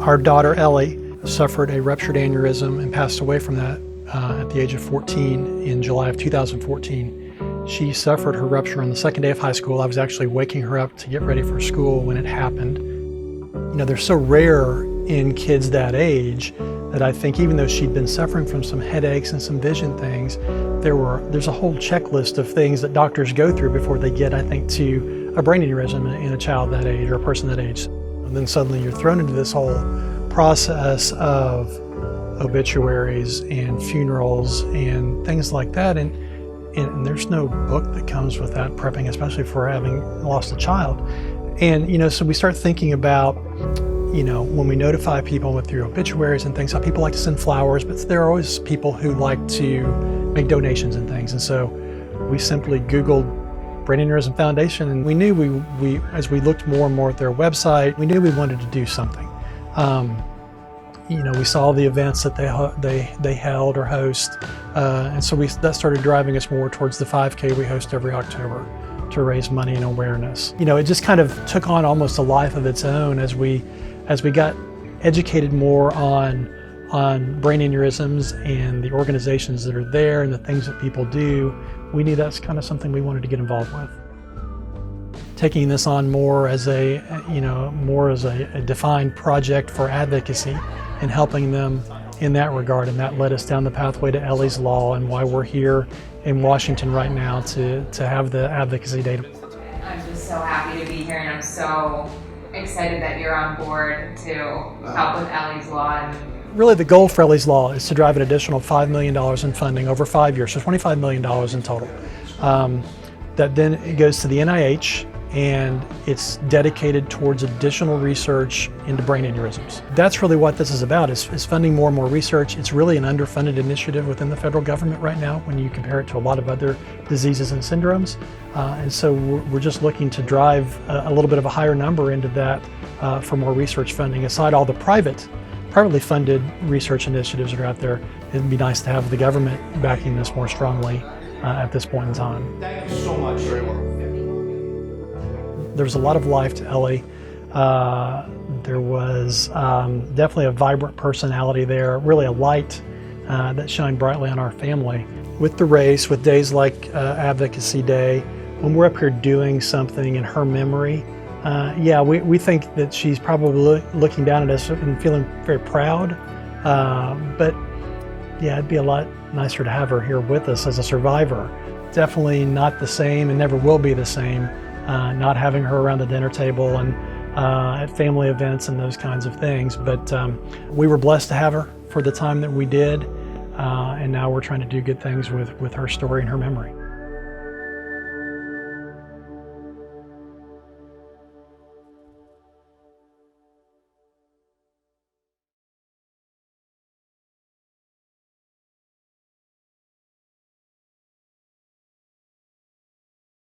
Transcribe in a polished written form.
Our daughter Ellie suffered a ruptured aneurysm and passed away from that at the age of 14 in July of 2014. She suffered her rupture on the second day of high school. I was actually waking her up to get ready for school when it happened. You know, they're so rare in kids that age that I think even though she'd been suffering from some headaches and some vision things, there's a whole checklist of things that doctors go through before they get, I think, to a brain aneurysm in a child that age or a person that age. And then suddenly you're thrown into this whole process of obituaries and funerals and things like that. And there's no book that comes with that prepping, especially for having lost a child. And, you know, so we start thinking about, you know, when we notify people with their obituaries and things, how people like to send flowers, but there are always people who like to make donations and things. And so we simply Googled Brain Aneurysm Foundation, and we knew we as we looked more and more at their website, we knew we wanted to do something. You know, we saw the events that they held or host, and so that started driving us more towards the 5K we host every October to raise money and awareness. You know, it just kind of took on almost a life of its own as we got educated more on brain aneurysms and the organizations that are there and the things that people do. We knew that's kind of something we wanted to get involved with. Taking this on more as a defined project for advocacy and helping them in that regard, and that led us down the pathway to Ellie's Law and why we're here in Washington right now to have the advocacy day. I'm just so happy to be here, and I'm so excited that you're on board to help with Ellie's Law. Really, the goal for Ellie's Law is to drive an additional $5 million in funding over 5 years, so $25 million in total. That then it goes to the NIH, and it's dedicated towards additional research into brain aneurysms. That's really what this is about, is funding more and more research. It's really an underfunded initiative within the federal government right now when you compare it to a lot of other diseases and syndromes. And so we're just looking to drive a little bit of a higher number into that for more research funding. Aside all the privately funded research initiatives that are out there, it'd be nice to have the government backing this more strongly at this point in time. Thank you so much. Very well. There's a lot of life to Ellie. There was definitely a vibrant personality there, really a light that shined brightly on our family. With the race, with days like Advocacy Day, when we're up here doing something in her memory, yeah, we think that she's probably looking down at us and feeling very proud. But yeah, it'd be a lot nicer to have her here with us as a survivor. Definitely not the same and never will be the same. Not having her around the dinner table and at family events and those kinds of things. But we were blessed to have her for the time that we did, and now we're trying to do good things with her story and her memory.